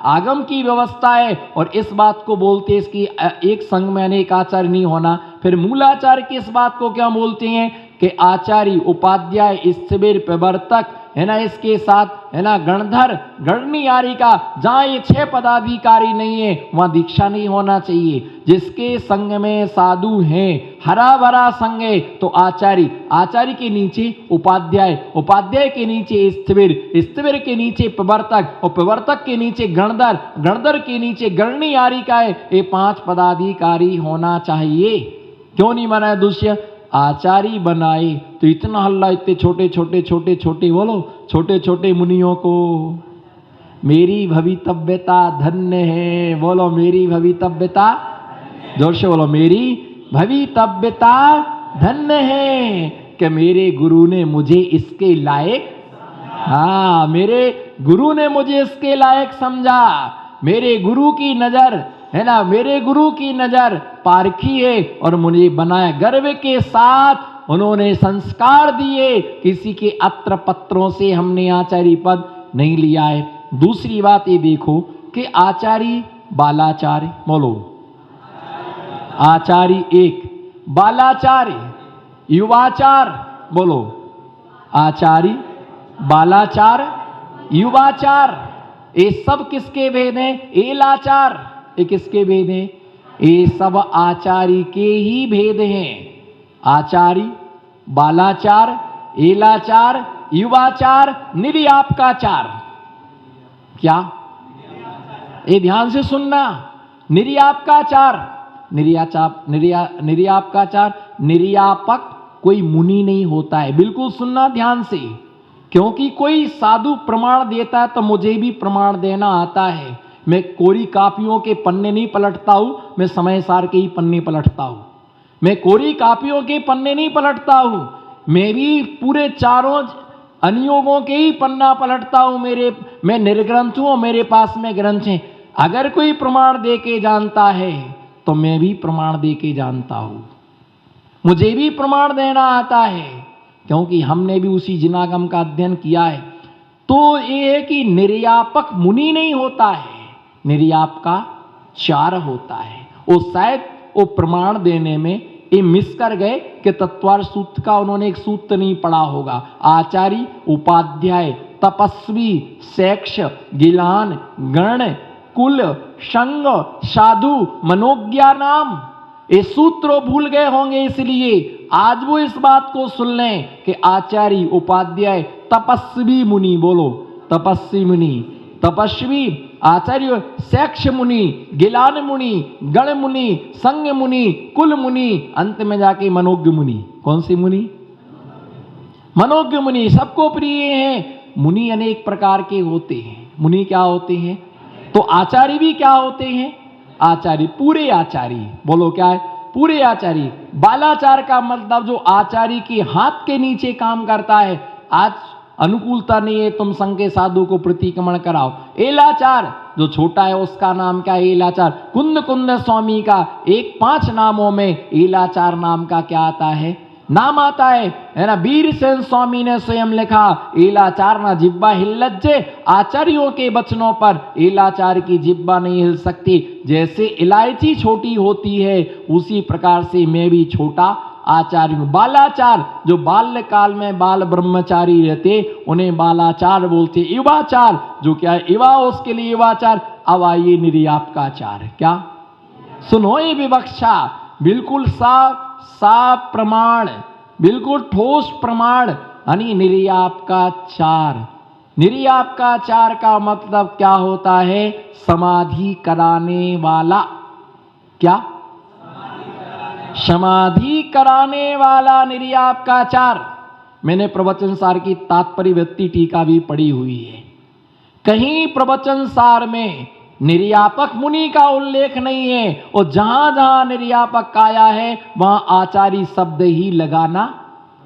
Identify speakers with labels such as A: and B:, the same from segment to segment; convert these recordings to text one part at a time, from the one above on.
A: आगम की व्यवस्था है। और इस बात को बोलते इसकी एक संघ में अनेक आचार्य नहीं होना। फिर मूलाचार्य की इस बात को क्या बोलते हैं कि आचार्य, उपाध्याय, स्थविर, प्रवर्तक है ना, इसके साथ है ना गणधर, गणनियारिका, जहां ये 6 पदाधिकारी नहीं है वहां दीक्षा नहीं होना चाहिए। जिसके संग में साधु हैं, हरा भरा संग है, तो आचार्य, आचार्य के नीचे उपाध्याय, उपाध्याय के नीचे स्थविर, स्थविर के नीचे प्रवर्तक, और प्रवर्तक के नीचे गणधर, गणधर के नीचे गणनियारिका है। ये 5 पदाधिकारी होना चाहिए। क्यों नहीं बनाया दुष्य? आचार्य बनाए तो इतना हल्ला, इतने छोटे छोटे छोटे छोटे, बोलो छोटे छोटे मुनियों को। मेरी भवितव्यता धन्य है, बोलो मेरी भवितव्यता, जोर से बोलो, मेरी भवितव्यता धन्य है कि मेरे गुरु ने मुझे इसके लायक, हाँ मेरे गुरु ने मुझे इसके लायक समझा। मेरे गुरु की नजर है ना, मेरे गुरु की नजर पारखी है और मुझे बनाया। गर्व के साथ उन्होंने संस्कार दिए, किसी के अत्र पत्रों से हमने आचार्य पद नहीं लिया है। दूसरी बात ये देखो कि आचार्य, बालाचार्य, बोलो आचार्य एक, बालाचार्य, युवाचार, बोलो आचार्य, बालाचार, युवाचार, ये सब किसके भेद हैं? एलाचार, ये किसके भेद हैं? ये सब आचार्य के ही भेद हैं। आचार्य, बालाचार, एलाचार, युवाचार, निर्यापकाचार। क्या? ये ध्यान से सुनना। निर्यापकाचार, निर्यापकाचार, निर्यापक कोई मुनि नहीं होता है। बिल्कुल सुनना ध्यान से, क्योंकि कोई साधु प्रमाण देता है तो मुझे भी प्रमाण देना आता है। मैं कोरी कापियों के पन्ने नहीं पलटता हूं, मैं समय सार के ही पन्ने पलटता हूं। मैं कोरी कापियों के पन्ने नहीं पलटता हूं, मैं भी पूरे चारों अनियोगों के ही पन्ना पलटता हूं। मैं निर्ग्रंथ हूं, मेरे पास में ग्रंथ हैं। अगर कोई प्रमाण दे के जानता है तो मैं भी प्रमाण दे के जानता हूं, मुझे भी प्रमाण देना आता है, क्योंकि हमने भी उसी जिनागम का अध्ययन किया है। तो ये है कि निर्यापक मुनि नहीं होता है, निर्यापकाचार होता है। वो शायद वो प्रमाण देने में ये मिस कर गए कि तत्वार सूत्र का उन्होंने एक सूत्र नहीं पढ़ा होगा। आचार्य, उपाध्याय, तपस्वी, शैक्ष, गिलान, गण, कुल, संग, साधु, मनोज्ञा नाम, ये सूत्र भूल गए होंगे। इसलिए आज वो इस बात को सुन लें कि आचार्य, उपाध्याय, तपस्वी मुनि, बोलो तपस्वी मुनि, तपस्वी, आचार्य, शैक्ष मुनि, गिलान मुनि, गण मुनि, संग मुनि, कुल मुनि, अंत में जाके मनोज्ञ मुनि। कौन सी मुनि? मनोज्ञ मुनि सबको प्रिय हैं। मुनि अनेक प्रकार के होते हैं। मुनि क्या होते हैं? तो आचार्य भी क्या होते हैं? आचार्य, पूरे आचार्य, बोलो क्या है? पूरे आचार्य। बालाचार का मतलब जो आचार्य के हाथ के नीचे काम करता है। आज अनुकूलता नहीं है, तुम संघ के साधु को प्रतिक्रमण कराओ। एलाचार जो छोटा है उसका नाम क्या है? एलाचार। कुंद कुंद स्वामी का एक 5 नामों में एलाचार नाम का क्या आता है? नाम आता है ना। वीरसेन स्वामी ने स्वयं लिखा, एलाचार ना जिब्बा हिल्लज्जे, आचार्यों के वचनों पर एलाचार की जिब्बा नहीं हिल सकती। जैसे इलायची छोटी होती है उसी प्रकार से मैं भी छोटा आचार्य हूं। बालाचार जो बाल्यकाल में बाल ब्रह्मचारी रहते उन्हें बालाचार बोलते। युवाचार जो क्या है? युवा, उसके लिए युवाचार। अब आइए निर्यापकाचार। क्या? सुनो ये विवक्षा बिल्कुल साफ प्रमाण, बिल्कुल ठोस प्रमाण, यानी निर्यापकाचार। निर्यापकाचार का मतलब क्या होता है? समाधि कराने वाला। क्या? समाधि कराने वाला निर्यापकाचार। मैंने प्रवचन सार की तात्पर्य व्यक्ति टीका भी पढ़ी हुई है। कहीं प्रवचन सार में निर्यापक मुनि का उल्लेख नहीं है, और जहां जहां निर्यापक आया है वहां आचार्य शब्द ही लगाना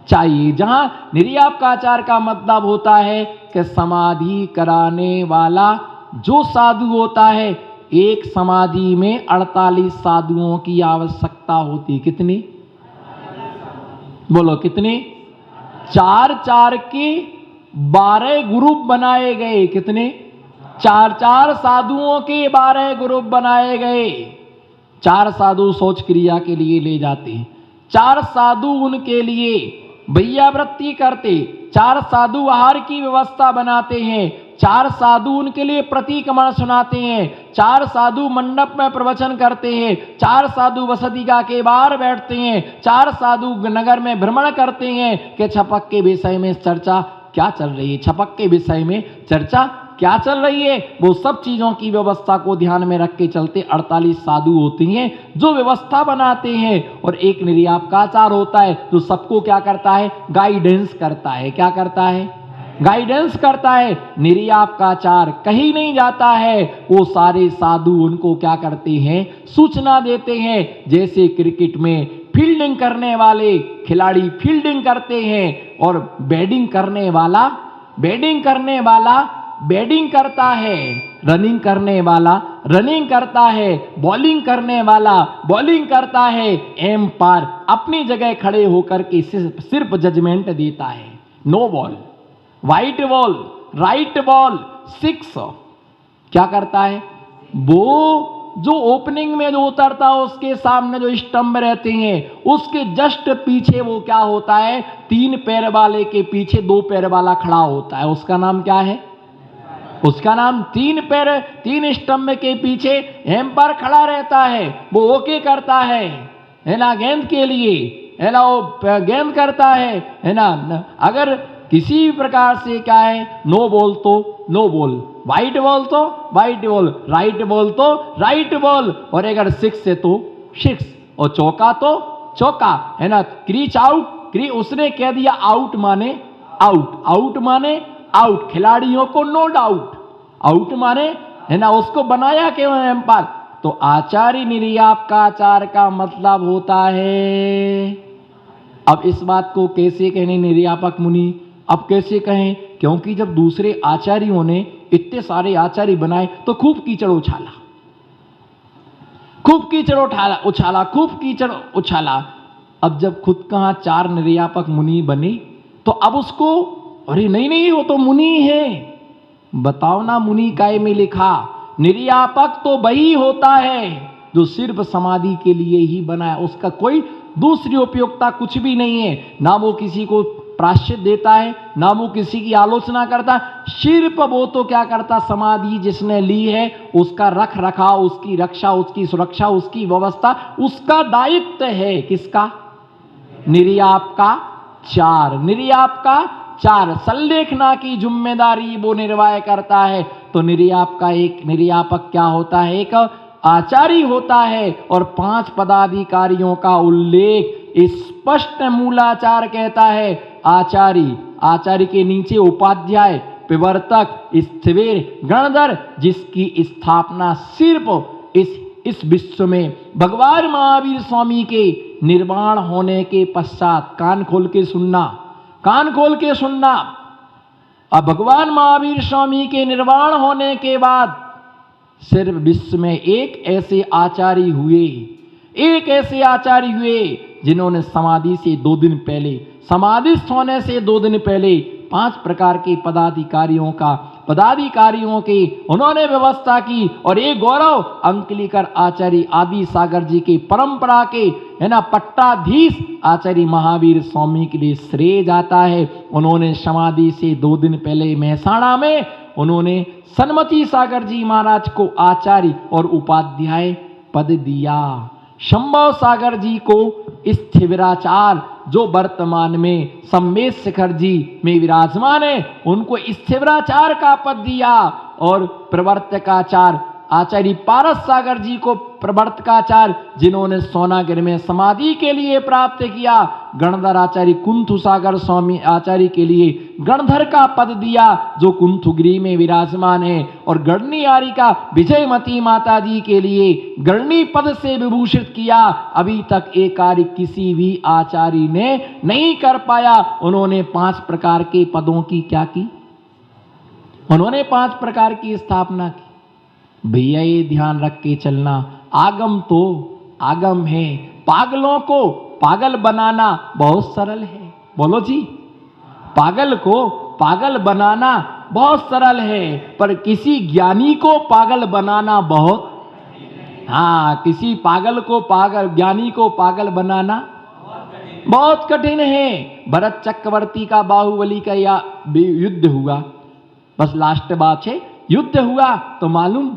A: चाहिए। जहां निर्यापकाचार का मतलब होता है कि समाधि कराने वाला जो साधु होता है। एक समाधि में 48 साधुओं की आवश्यकता होती। कितनी? बोलो कितनी? 4 4 के 12 ग्रुप बनाए गए। कितने? चार चार साधुओं के 12 ग्रुप बनाए गए। 4 साधु शौच क्रिया के लिए ले जाते, 4 साधु उनके लिए वैयावृत्ति करते, 4 साधु आहार की व्यवस्था बनाते हैं, 4 साधु उनके लिए प्रतिक्रमण सुनाते हैं, 4 साधु मंडप में प्रवचन करते हैं, 4 साधु वसतिका के बाहर बैठते हैं, 4 साधु नगर में भ्रमण करते हैं कि छपक के विषय में चर्चा क्या चल रही है, छपक के विषय में चर्चा क्या चल रही है। वो सब चीजों की व्यवस्था को ध्यान में रख के चलते 48 साधु होते हैं जो व्यवस्था बनाते हैं, और एक निर्यापकाचार्य होता है जो सबको क्या करता है, गाइडेंस करता है। क्या करता है, गाइडेंस करता है। निर्यापकाचार्य कहीं नहीं जाता है, वो सारे साधु उनको क्या करते हैं, सूचना देते हैं। जैसे क्रिकेट में फील्डिंग करने वाले खिलाड़ी फील्डिंग करते हैं, और बैटिंग करने वाला बैटिंग करता है, रनिंग करने वाला रनिंग करता है, बॉलिंग करने वाला बॉलिंग करता है। एम्पायर अपनी जगह खड़े होकर के सिर्फ जजमेंट देता है। No ball, wide ball, right ball, 6। क्या करता है वो, जो ओपनिंग में जो उतरता है उसके सामने जो स्टंप रहते हैं उसके जस्ट पीछे वो क्या होता है, 3 पैर वाले के पीछे 2 पैर वाला खड़ा होता है। उसका नाम क्या है, उसका नाम 3 पैर 3 स्टंप के पीछे एम्पायर खड़ा रहता है। वो ओके करता है ना, गेंद के लिए है ना, वो गेंद करता है ना। अगर किसी भी प्रकार से क्या है, नो बॉल तो नो बॉल, वाइट बॉल तो वाइट बॉल, राइट बॉल तो राइट बॉल, और अगर 6 है तो 6, और चौका तो चौका है ना। क्रीच आउट, उसने कह दिया आउट माने आउट, आउट माने आउट, खिलाड़ियों को नो डाउट, आउट माने है ना, उसको बनाया क्यों है एम्पायर। तो आचार्य निर्यापकाचार्य का मतलब होता है। अब इस बात को कैसे कहने निर्यापक मुनि, अब कैसे कहें, क्योंकि जब दूसरे आचार्यों ने इतने सारे आचार्य बनाए तो खूब कीचड़ उछाला, खूब कीचड़ उछाला। अब जब खुद कहां 4 निर्यापक मुनि बने तो अब उसको, अरे नहीं वो तो मुनि है। बताओ ना, मुनि काय में लिखा, निर्यापक तो वही होता है जो सिर्फ समाधि के लिए ही बना है, उसका कोई दूसरी उपयोगिता कुछ भी नहीं है। ना वो किसी को प्रायश्चित देता है, ना वो किसी की आलोचना करता, सिर्फ वो तो क्या करता, समाधि जिसने ली है उसका रख रखाव, उसकी रक्षा, उसकी सुरक्षा, उसकी व्यवस्था उसका दायित्व है। किसका, निर्यापकाचार्य संलेखना की जिम्मेदारी वो निर्वाह करता है। तो निर्यापक क्या होता है, एक आचार्य होता है। और 5 पदाधिकारियों का उल्लेख स्पष्ट मूलाचार कहता है। आचार्य के नीचे उपाध्याय, प्रवर्तक, स्थविर, गणधर, जिसकी स्थापना सिर्फ इस विश्व में भगवान महावीर स्वामी के निर्वाण होने के पश्चात, कान खोल के सुनना, अब भगवान महावीर स्वामी के निर्वाण होने के बाद सिर्फ विश्व में एक ऐसे आचार्य हुए जिन्होंने समाधिस्थ होने से 2 दिन पहले 5 प्रकार के पदाधिकारियों की उन्होंने व्यवस्था की। और एक गौरव अंकलिकर आचार्य आदि सागर जी की परंपरा के है ना पट्टाधीश आचार्य महावीर स्वामी के लिए श्रेय जाता है। उन्होंने समाधि से 2 दिन पहले महसाणा में उन्होंने सन्मति सागर जी महाराज को आचार्य और उपाध्याय पद दिया। शंभव सागर जी को स्थिविराचार्य, जो वर्तमान में सम्मेद शिखर जी में विराजमान है, उनको स्थिविराचार्य का पद दिया। और प्रवर्तकाचार्य आचार्य पारस सागर जी को प्रवर्तकाचार्य, जिन्होंने सोनागिर में समाधि के लिए प्राप्त किया। गणधर आचार्य कुंथु सागर स्वामी आचार्य के लिए गणधर का पद दिया, जो कुंथुगिरी में विराजमान है। और गणनी आरिका विजयमती माता जी के लिए गणनी पद से विभूषित किया। अभी तक एक कार्य किसी भी आचार्य ने नहीं कर पाया। उन्होंने 5 प्रकार के पदों की क्या की, उन्होंने 5 प्रकार की स्थापना की। भैया ये ध्यान रख के चलना, आगम तो आगम है, पागलों को पागल बनाना बहुत सरल है। बोलो जी, पागल को पागल बनाना बहुत सरल है, पर किसी ज्ञानी को पागल बनाना बहुत, हाँ, किसी पागल को पागल, ज्ञानी को पागल बनाना बहुत कठिन है। भरत चक्रवर्ती का बाहुबली का या युद्ध हुआ, बस लास्ट बात है, युद्ध हुआ तो मालूम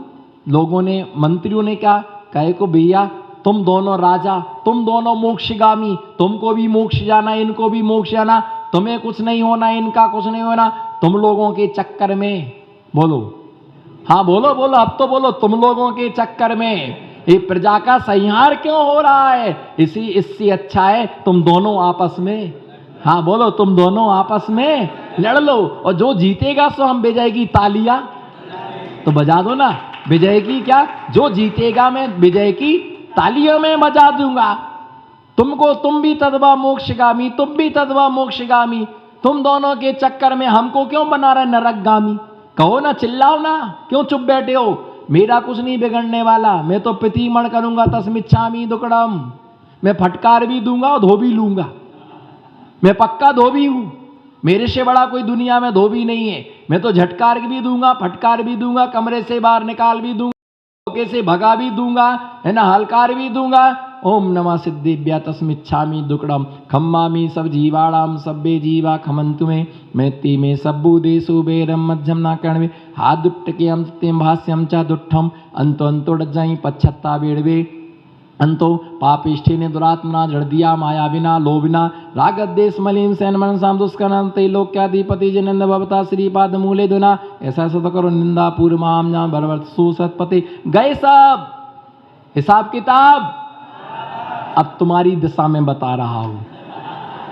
A: लोगों ने, मंत्रियों ने क्या कहे को, भैया तुम दोनों राजा, तुम दोनों मोक्षगामी, तुमको भी मोक्ष जाना, इनको भी मोक्ष जाना, तुम्हें कुछ नहीं होना, इनका कुछ नहीं होना, तुम लोगों के चक्कर में, बोलो हाँ बोलो बोलो, अब तो बोलो, तुम लोगों के चक्कर में ये प्रजा का संहार क्यों हो रहा है, इससे अच्छा है तुम दोनों आपस में, हाँ बोलो, तुम दोनों आपस में लड़ लो, और जो जीतेगा सो हम विजय की तालियां तो बजा दो ना, विजय की क्या, जो जीतेगा मैं विजय की तालियों में बजा दूंगा, तुमको, तुम भी तद्वा मोक्षगामी, तुम भी तद्वा मोक्षगामी, तुम दोनों के चक्कर में हमको क्यों बना रहे नरकगामी, कहो ना, चिल्लाओ ना, क्यों चुप बैठे हो, मेरा कुछ नहीं बिगड़ने वाला, मैं तो प्रतिमण करूंगा तस्मिच्छामि दुक्कडम, मैं फटकार भी दूंगा और धो भी लूंगा, मैं पक्का धोबी हूं, मेरे से बड़ा कोई दुनिया में धोबी नहीं है, मैं तो झटकार भी दूंगा, फटकार भी दूंगा, कमरे से बाहर निकाल भी दूंगा, धोखे से भगा भी दूंगा, है ना, हलकार भी दूंगा। ओम नमः सिद्धिभ्या तस्मिच्छामि दुक्कडम खम्मामि सब जीवाणाम सब्बे जीवा खमंतु में मैत्ती में सब्बु देशु बेरम मध्यम ना कण्वे हाथ दुट्टके हम सत्यम भाष्यम च दुट्ठम अंतो अंतो डज्जाई पच्छत्ता बेड़वे अंतो पापिष्ठी ने दुरात्मना जड़ दिया माया बिना लोभिना रागद्देश मलिन सैन मन साम दुष्कर्म त्रैलोक्याधिपति जिनेन्द्र भवता श्रीपाद मूले दुना, ऐसा तो करो निंदा पूर्व माम जान भरवर्त सुसतपति, गए सब हिसाब किताब, अब तुम्हारी दशा में बता रहा हूं,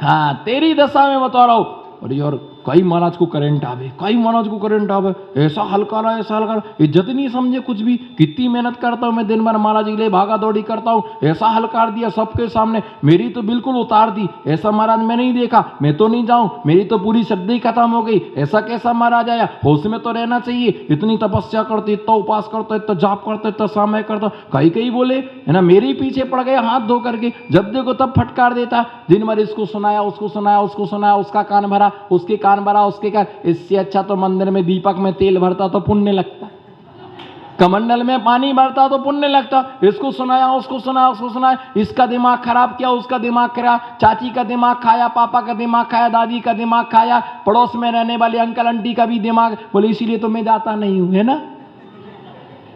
A: हाँ तेरी दशा में बता रहा हूं। अरे यार कई महाराज को करंट आवे, कई महाराज को करंट आवे, ऐसा हल्का रहा, ऐसा हल्का रहा, इज्जत नहीं समझे कुछ भी, कितनी मेहनत करता हूँ मैं, दिन भर महाराज के लिए भागा दौड़ी करता हूँ, ऐसा हल्कार दिया सबके सामने, मेरी तो बिल्कुल उतार दी, ऐसा महाराज मैं नहीं देखा, मैं तो नहीं जाऊँ, मेरी तो पूरी श्रद्धा ही खत्म हो गई, ऐसा कैसा महाराज आया, होश में तो रहना चाहिए, इतनी तपस्या करते, इतना उपास करते, इतना जाप करते, इतना समय करता, कई कई बोले है ना, मेरे पीछे पड़ गए हाथ धो करके, जब देखो तब फटकार देता, दिन भर इसको सुनाया, उसको सुनाया, उसको सुनाया, उसका कान भरा, उसके कान भरा, उसके कान, इससे अच्छा तो मंदिर में दीपक में तेल भरता तो पुण्य लगता, कमंडल में पानी भरता तो पुण्य लगता, इसको सुनाया, उसको सुनाया, उसको सुनाया, इसका दिमाग खराब किया, उसका दिमाग खराब, चाची का दिमाग खाया, पापा का दिमाग खाया, दादी का दिमाग खाया, पड़ोस में रहने वाले अंकल आंटी का भी दिमाग, बोले इसीलिए तो मैं जाता नहीं हूं, है ना,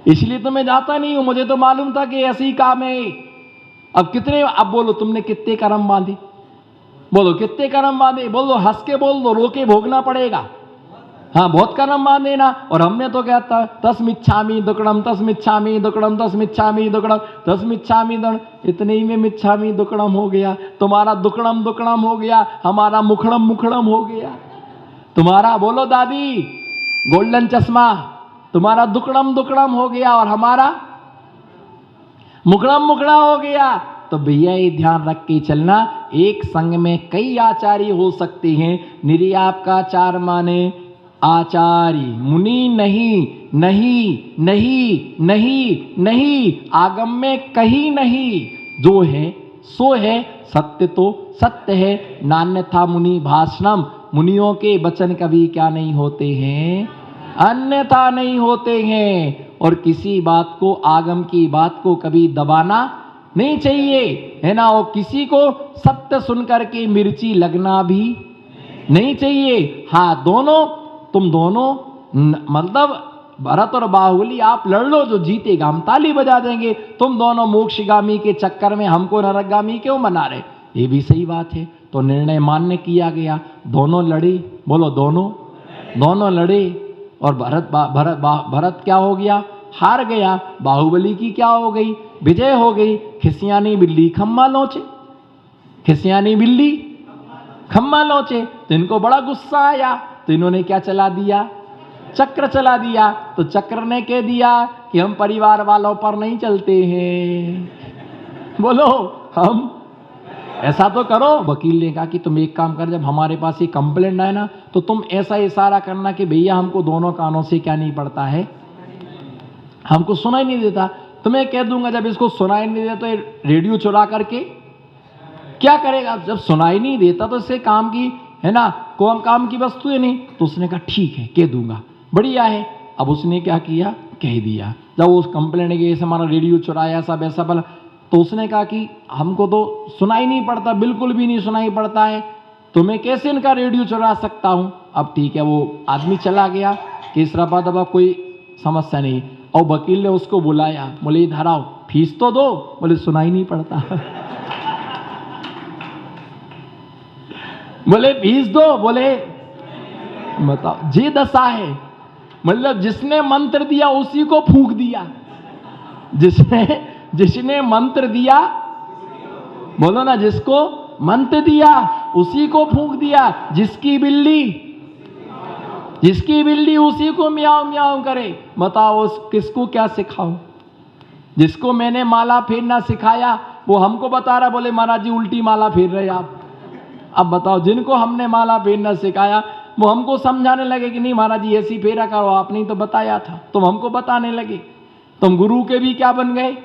A: इसलिए तो मैं जाता नहीं हूं, मुझे तो मालूम था कि ऐसे ही काम है। अब कितने, अब बोलो तुमने कितने कर्म बांधे, बोलो कितने कर्म बांधे, बोलो हंस के बोल दो, रो के भोगना पड़ेगा, हाँ बहुत कर्म बांधे ना। और हमने तो क्या था, तस्मिच्छामि दुक्कडम तस्मिच्छामि दुक्कडम तस्मिच्छामि दुक्कडम तस्मिच्छामि दुक्कडम, इतने ही में मिच्छामि दुक्कडम हो गया, तुम्हारा दुक्कडम दुक्कडम हो गया, हमारा मुखड़म मुखड़म हो गया, तुम्हारा बोलो दादी गोल्डन चश्मा, तुम्हारा दुक्कडम दुक्कडम हो गया और हमारा मुखड़म मुखड़ा हो गया। तो भैया ये ध्यान रख के चलना, एक संग में कई आचार्य हो सकते हैं, निर्याप का आचार माने आचार्य, मुनि नहीं, नहीं नहीं नहीं नहीं, आगम में कहीं नहीं, जो है सो है, सत्य तो सत्य है, नान्यथा मुनि भाषणम, मुनियों के वचन कभी क्या नहीं होते हैं, अन्यथा नहीं होते हैं। और किसी बात को, आगम की बात को कभी दबाना नहीं चाहिए, है ना, और किसी को सत्य सुनकर के मिर्ची लगना भी नहीं चाहिए। हाँ दोनों, तुम दोनों मतलब भरत और बाहुबली आप लड़ लो, जो जीतेगा हम ताली बजा देंगे, तुम दोनों मोक्षगामी के चक्कर में हमको नरकगामी क्यों बना रहे, ये भी सही बात है। तो निर्णय मान्य किया गया, दोनों लड़े, बोलो दोनों लड़े, और भरत क्या हो गया, हार गया, बाहुबली की क्या हो गई, विजय हो गई। खिसियानी बिल्ली खम्मा लोचे, खिसियानी बिल्ली खम्मा लोचे, तो इनको बड़ा गुस्सा आया, तो इन्होंने क्या चला दिया, चक्र चला दिया। तो चक्र ने कह दिया कि हम परिवार वालों पर नहीं चलते हैं, बोलो हम ऐसा तो करो। वकील ने कहा कि तुम एक काम कर, जब हमारे पास ये कंप्लेंट आए ना, तो तुम ऐसा इशारा करना कि भैया हमको दोनों कानों से क्या नहीं पड़ता है, हमको सुनाई नहीं देता। तो मैं कह दूंगा जब इसको सुनाई नहीं देता तो ये रेडियो चुरा करके क्या करेगा, जब सुनाई नहीं देता तो इससे काम की, है ना, कोई काम की वस्तु है नहीं। तो उसने कहा ठीक है, कह दूंगा, बढ़िया है। अब उसने क्या किया, कह दिया। जब उस कंप्लेंट के ऐसे हमारा रेडियो चुराया, सब ऐसा बना, तो उसने कहा कि हमको तो सुनाई नहीं पड़ता, बिल्कुल भी नहीं सुनाई पड़ता है, तो मैं कैसे इनका रेडियो चुरा सकता हूं। अब ठीक है, वो आदमी चला गया, केस रफा दफा, कोई समस्या नहीं। और वकील ने उसको बुलाया, बोले इधर आओ, फीस तो दो। बोले सुनाई नहीं पड़ता। बोले फीस दो, बोले बताओ, जी दशा है। मतलब जिसने मंत्र दिया उसी को फूंक दिया, जिसने मंत्र दिया, बोलो ना, जिसको मंत्र दिया उसी को फूंक दिया। जिसकी बिल्ली उसी को म्याऊं म्याऊं करे। बताओ किसको क्या सिखाऊं। जिसको मैंने माला फेरना सिखाया वो हमको बता रहा, बोले महाराज जी उल्टी माला फेर रहे आप। अब बताओ, जिनको हमने माला फेरना सिखाया वो हमको समझाने लगे कि नहीं महाराज जी ऐसी फेरा करो, आपने ही तो बताया था, तुम हमको बताने लगे। तुम गुरु के भी क्या बन गए,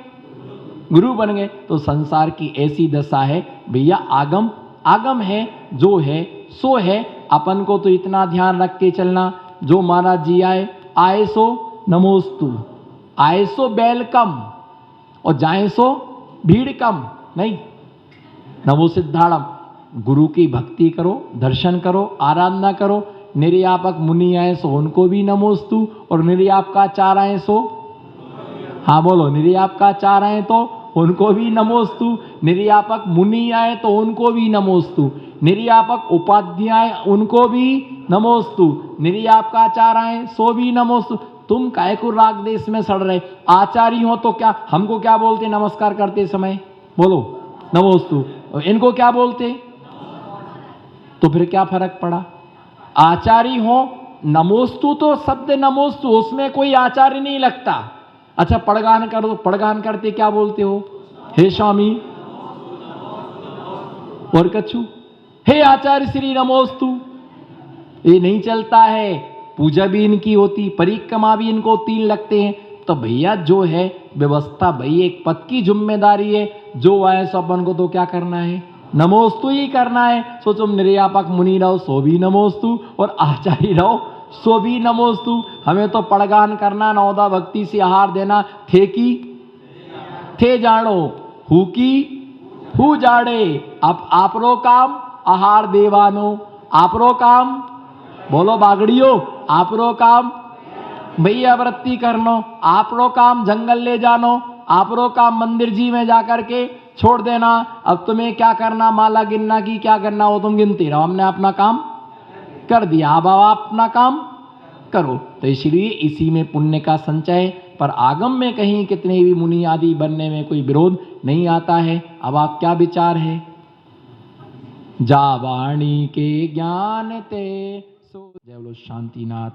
A: गुरु बन गए। तो संसार की ऐसी दशा है भैया। आगम आगम है, जो है सो है। अपन को तो इतना ध्यान रख के चलना, जो महाराज जी आए सो नमोस्तु, आए सो वेलकम, और जाए सो भीड़ कम नहीं। नमो सिद्धाड़म, गुरु की भक्ति करो, दर्शन करो, आराधना करो। निर्यापक मुनि आए सो उनको भी नमोस्तु, और निर्यापकाचार आए सो, हाँ बोलो, निर्यापकाचार आए तो उनको भी नमोस्तु। निर्यापक मुनि आए तो उनको भी नमोस्तु। निर्यापक उपाध्याय उनको भी नमोस्तु। निर्यापकाचार आए सो भी नमोस्तु। तुम काय को राग देश में सड़ रहे, आचार्य हो तो क्या हमको क्या बोलते नमस्कार करते समय, बोलो नमोस्तु। इनको क्या बोलते, तो फिर क्या फर्क पड़ा। आचार्य हो, नमोस्तु तो शब्द नमोस्तु, उसमें कोई आचार्य नहीं लगता। अच्छा पड़गान करो, पड़गान करते क्या बोलते हो, हे स्वामी, और कछु हे आचार्य श्री नमोस्तु। ये नहीं चलता है। पूजा भी इनकी होती, परिक्रमा भी इनको 3 लगते हैं। तो भैया जो है व्यवस्था, भाई एक पद की जिम्मेदारी है, जो आए सो अपन को तो क्या करना है, नमोस्तु ही करना है। सो तुम निर्यापक मुनि रहो सो भी नमोस्तु, और आचार्य रहो सो भी नमोस्तु। हमें तो पड़गान करना, नौदा भक्ति से आहार देना, थे की थे जानो, हु की हु जाड़े। अब आपरो काम आहार देवानो, आपरो काम, बोलो बागड़ियो, आपरो काम भैया वृत्ति करनो, आपरो काम जंगल ले जानो, आपरो काम मंदिर जी में जाकर के छोड़ देना। अब तुम्हें क्या करना, माला गिनना की क्या करना, वो तुम गिनते रहो, हमने अपना काम कर दिया, अब आप अपना काम करो। तो इसलिए इसी में पुण्य का संचय। पर आगम में कहीं कितने भी मुनि आदि बनने में कोई विरोध नहीं आता है। अब आप क्या विचार है, जा वाणी के ज्ञान ते सो। जय बोलो शांतिनाथ।